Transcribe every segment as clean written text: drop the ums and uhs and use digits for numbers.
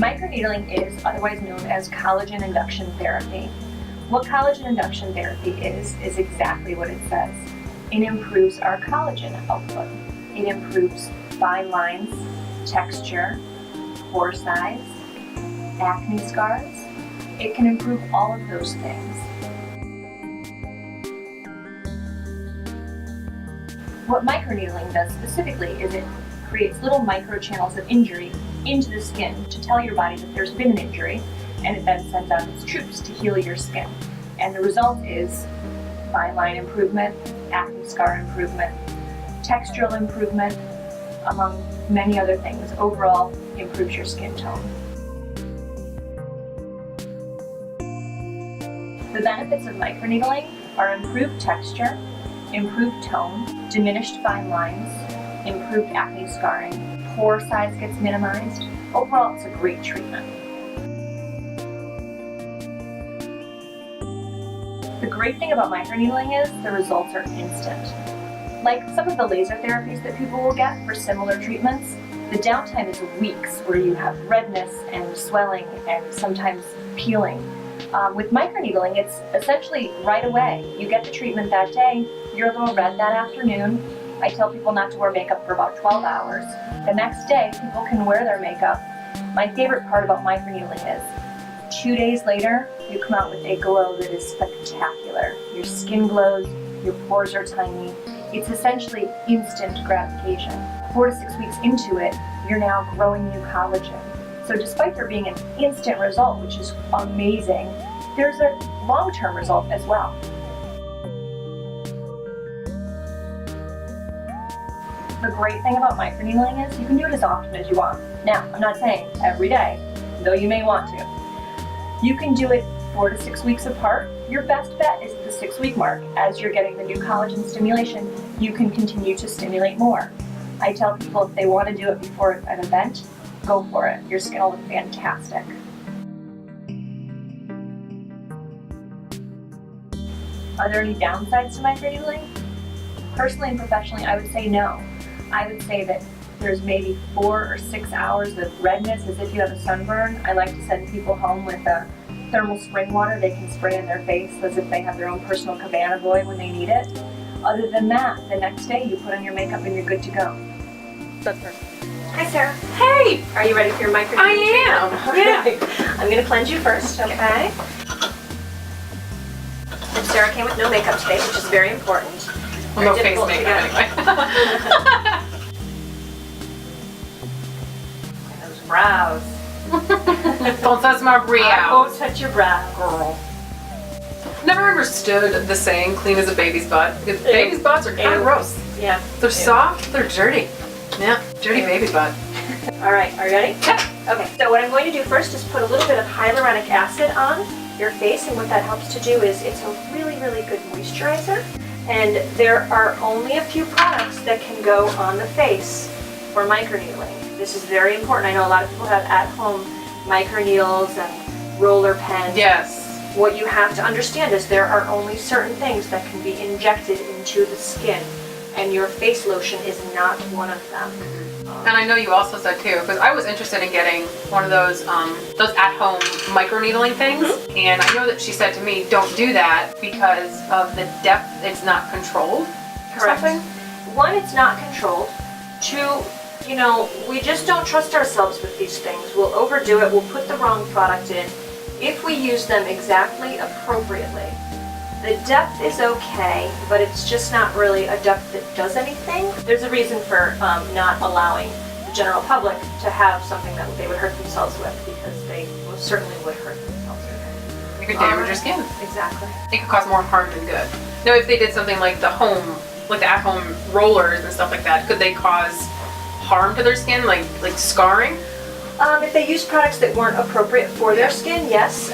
Microneedling is otherwise known as collagen induction therapy. What collagen induction therapy is exactly what it says. It improves our collagen output. It improves fine lines, texture, pore size, acne scars. It can improve all of those things. What microneedling does specifically is it creates little microchannels of injury into the skin to tell your body that there's been an injury, and it then sends out its troops to heal your skin. And the result is fine line improvement, acne scar improvement, textural improvement, among many other things. Overall, improves your skin tone. The benefits of microneedling are improved texture, improved tone, diminished fine lines, improved acne scarring, pore size gets minimized. Overall, it's a great treatment. The great thing about microneedling is the results are instant. Like some of the laser therapies that people will get for similar treatments, the downtime is weeks where you have redness and swelling and sometimes peeling. With microneedling, it's essentially right away. You get the treatment that day, you're a little red that afternoon. I tell people not to wear makeup for about 12 hours. The next day, people can wear their makeup. My favorite part about microneedling is 2 days later, you come out with a glow that is spectacular. Your skin glows, your pores are tiny. It's essentially instant gratification. 4 to 6 weeks into it, you're now growing new collagen. So despite there being an instant result, which is amazing, there's a long-term result as well. The great thing about microneedling is you can do it as often as you want. Now, I'm not saying every day, though you may want to. You can do it 4 to 6 weeks apart. Your best bet is at the 6-week mark. As you're getting the new collagen stimulation, you can continue to stimulate more. I tell people if they want to do it before an event, go for it. Your skin will look fantastic. Are there any downsides to microneedling? Personally and professionally, I would say no. I would say that there's maybe 4 or 6 hours of redness as if you have a sunburn. I like to send people home with a thermal spring water they can spray in their face as if they have their own personal cabana boy when they need it. Other than that, the next day you put on your makeup and you're good to go. That's perfect. Hi, Sarah. Hey! Are you ready for your microneedling? I am. Yeah. I'm going to cleanse you first, okay? And Sarah came with no makeup today, which is very important. Well, no face makeup anyway. Those brows. Don't touch my brows. I won't touch your brows. Girl. Never understood the saying, clean as a baby's butt. Because baby's butts are kind of gross. Yeah. They're soft, they're dirty. Yeah, dirty baby butt. All right, are you ready? Yeah. Okay, so what I'm going to do first is put a little bit of hyaluronic acid on your face, and what that helps to do is it's a really, really good moisturizer. And there are only a few products that can go on the face for microneedling. This is very important. I know a lot of people have at-home microneedles and roller pens. Yes. What you have to understand is there are only certain things that can be injected into the skin, and your face lotion is not one of them. And I know you also said too, because I was interested in getting one of those at-home microneedling things, and I know that she said to me, don't do that because of the depth, it's not controlled. Correct. One, it's not controlled. Two, you know, we just don't trust ourselves with these things. We'll overdo it, we'll put the wrong product in. If we use them exactly appropriately, the depth is okay, but it's just not really a depth that does anything. There's a reason for not allowing the general public to have something that they would hurt themselves with, because they most certainly would hurt themselves with it. You could damage your skin. Exactly. It could cause more harm than good. Now, if they did something like the at-home rollers and stuff like that, could they cause harm to their skin, like scarring? If they use products that weren't appropriate for their skin, yes.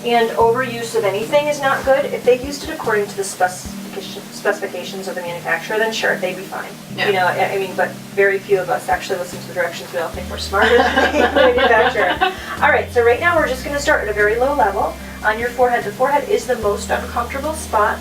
And overuse of anything is not good. If they used it according to the specifications of the manufacturer, then sure, they'd be fine. Yeah. You know, I mean, but very few of us actually listen to the directions. We all think we're smarter than the manufacturer. All right, so right now we're just going to start at a very low level on your forehead. The forehead is the most uncomfortable spot.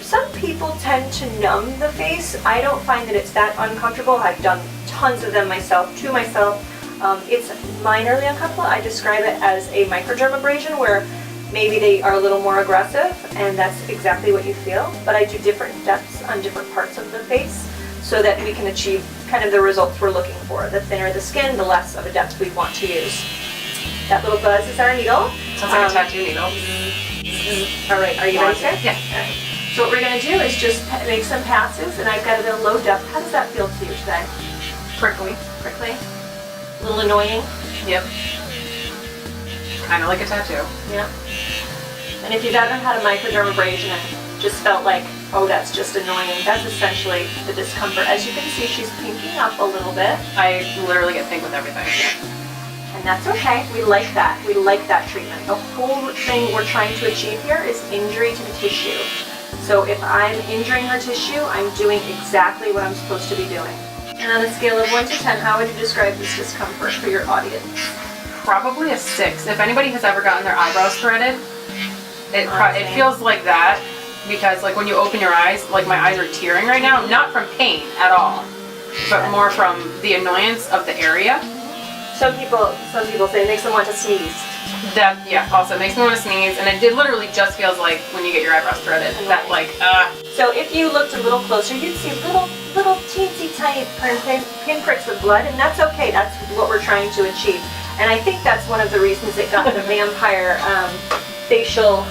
Some people tend to numb the face. I don't find that it's that uncomfortable. I've done tons of them myself, to myself. It's minorly uncomfortable. I describe it as a microdermabrasion where maybe they are a little more aggressive, and that's exactly what you feel. But I do different depths on different parts of the face so that we can achieve kind of the results we're looking for. The thinner the skin, the less of a depth we want to use. That little buzz is our needle. Sounds like a tattoo needle. All right, are you ready, Sarah? Yeah. All right. So what we're going to do is just make some passes, and I've got it at a low depth. How does that feel to you today? Prickly. Prickly? A little annoying? Yep. Kind of like a tattoo. Yeah. And if you've ever had a microdermabrasion and just felt like, oh, that's just annoying, that's essentially the discomfort. As you can see, she's pinking up a little bit. I literally get pink with everything. And that's okay. We like that. We like that treatment. The whole thing we're trying to achieve here is injury to the tissue. So if I'm injuring her tissue, I'm doing exactly what I'm supposed to be doing. And on a scale of 1 to 10, how would you describe this discomfort for your audience? Probably a 6. If anybody has ever gotten their eyebrows threaded, it feels like that, because like when you open your eyes, like my eyes are tearing right now, not from pain at all, but more from the annoyance of the area. Some people say it makes them want to sneeze. That, yeah, also makes me want to sneeze, and it literally just feels like when you get your eyebrows threaded. That like, So if you looked a little closer, you'd see little teensy tiny pinpricks of blood, and that's okay. That's what we're trying to achieve. And I think that's one of the reasons it got the vampire facial.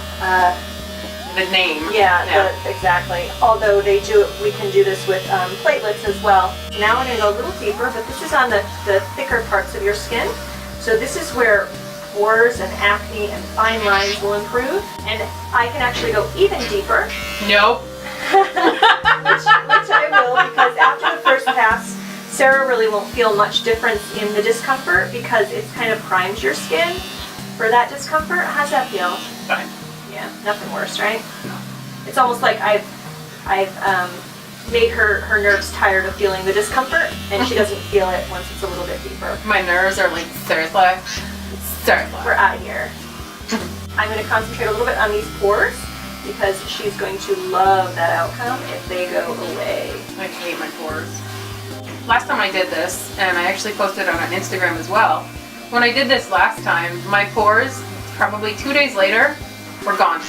the name. Yeah. Exactly. Although we can do this with platelets as well. Now we're going to go a little deeper, but this is on the thicker parts of your skin. So this is where pores and acne and fine lines will improve. And I can actually go even deeper. Nope. which I will, because after the first pass, Sarah really won't feel much difference in the discomfort because it kind of primes your skin for that discomfort. How's that feel? Fine. Yeah, nothing worse, right? It's almost like I've made her nerves tired of feeling the discomfort, and she doesn't feel it once it's a little bit deeper. My nerves are like, seriously? We're out of here. I'm going to concentrate a little bit on these pores because she's going to love that outcome if they go away. I hate my pores. Last time I did this, and I actually posted it on Instagram as well, when I did this last time, my pores, probably 2 days later, were gone.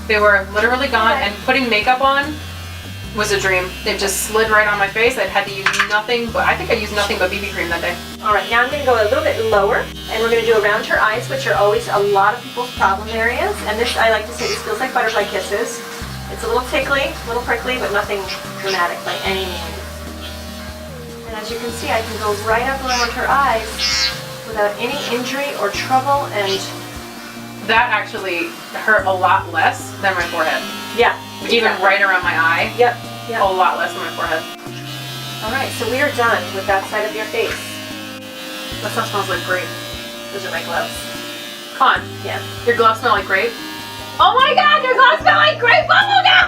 They were literally gone, and putting makeup on was a dream. It just slid right on my face. I had to use nothing but, I think I used nothing but BB cream that day. All right, now I'm going to go a little bit lower, and we're going to do around her eyes, which are always a lot of people's problem areas. And this, I like to say, this feels like butterfly kisses. It's a little tickly, a little prickly, but nothing dramatic by any means. And as you can see, I can go right up around her eyes without any injury or trouble, and that actually hurt a lot less than my forehead. yeah. Even right around my eye. Yep. A lot less than my forehead. All right, so we are done with that side of your face. That stuff smells like grape. Those are my gloves. Con, Yeah. your gloves smell like grape? Oh my god, your gloves smell like grape bubblegum!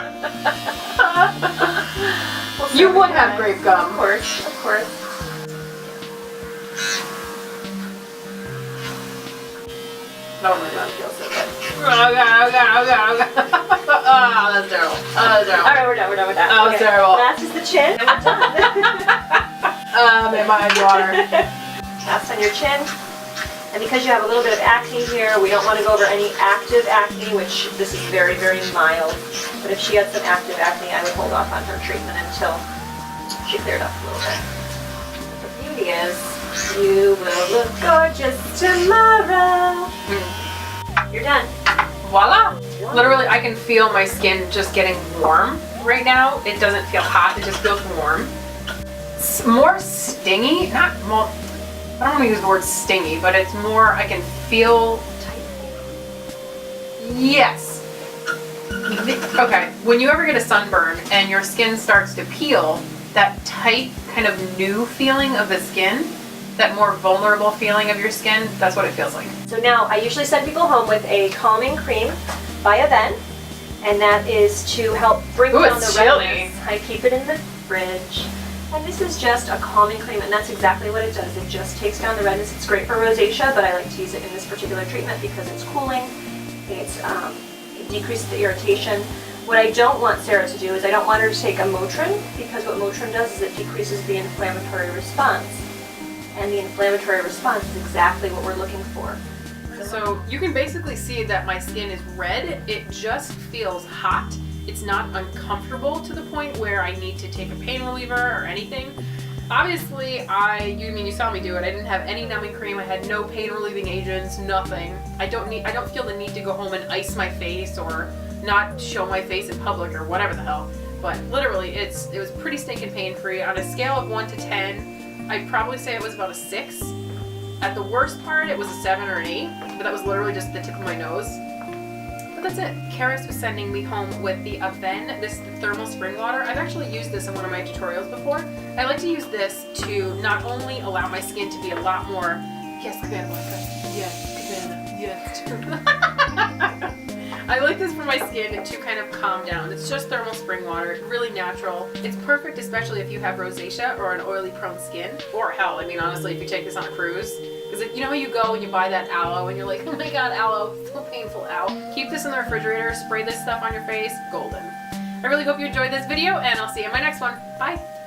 You would have grape gum. Of course, of course. That one That feels so good. Oh god. Oh, that's terrible. Oh, that's terrible. All right, we're done with that. Oh, Okay. terrible. Last is the chin, and we're done. Made my eyes water. Last on your chin. And because you have a little bit of acne here, we don't want to go over any active acne, which this is very, very mild. But if she had some active acne, I would hold off on her treatment until she cleared up a little bit. The beauty is, you will look gorgeous tomorrow. You're done. Voila! Literally, I can feel my skin just getting warm right now. It doesn't feel hot, it just feels warm. It's more stingy, not more, I don't want to use the word stingy, but it's more, I can feel, yes. Okay, when you ever get a sunburn and your skin starts to peel, that tight kind of new feeling of the skin, that more vulnerable feeling of your skin, that's what it feels like. So now I usually send people home with a calming cream by Aven, and that is to help bring down it's the chilly. redness. I keep it in the fridge. And this is just a calming cream, and that's exactly what it does. It just takes down the redness. It's great for rosacea, but I like to use it in this particular treatment because it's cooling. It decreases the irritation. What I don't want Sarah to do is I don't want her to take a Motrin, because what Motrin does is it decreases the inflammatory response. and the inflammatory response is exactly what we're looking for. So you can basically see that my skin is red. It just feels hot. It's not uncomfortable to the point where I need to take a pain reliever or anything. Obviously, you saw me do it. I didn't have any numbing cream. I had no pain relieving agents, nothing. I don't feel the need to go home and ice my face or not show my face in public or whatever the hell. But literally, it was pretty stinking pain free. On a scale of 1 to 10, I'd probably say it was about a 6. At the worst part, it was a 7 or an 8, but that was literally just the tip of my nose. But that's it. Karis was sending me home with the Aven, this thermal spring water. I've actually used this in one of my tutorials before. I like to use this to not only allow my skin to be a lot more, yes, Cabana Blanca, yes, Cabana, yes. I like this for my skin to kind of calm down. It's just thermal spring water. It's really natural. It's perfect, especially if you have rosacea or an oily prone skin. Or hell, I mean, honestly, if you take this on a cruise. Because you know how you go and you buy that aloe and you're like, oh my god, aloe, so painful, ow. Keep this in the refrigerator, spray this stuff on your face, golden. I really hope you enjoyed this video, and I'll see you in my next one. Bye!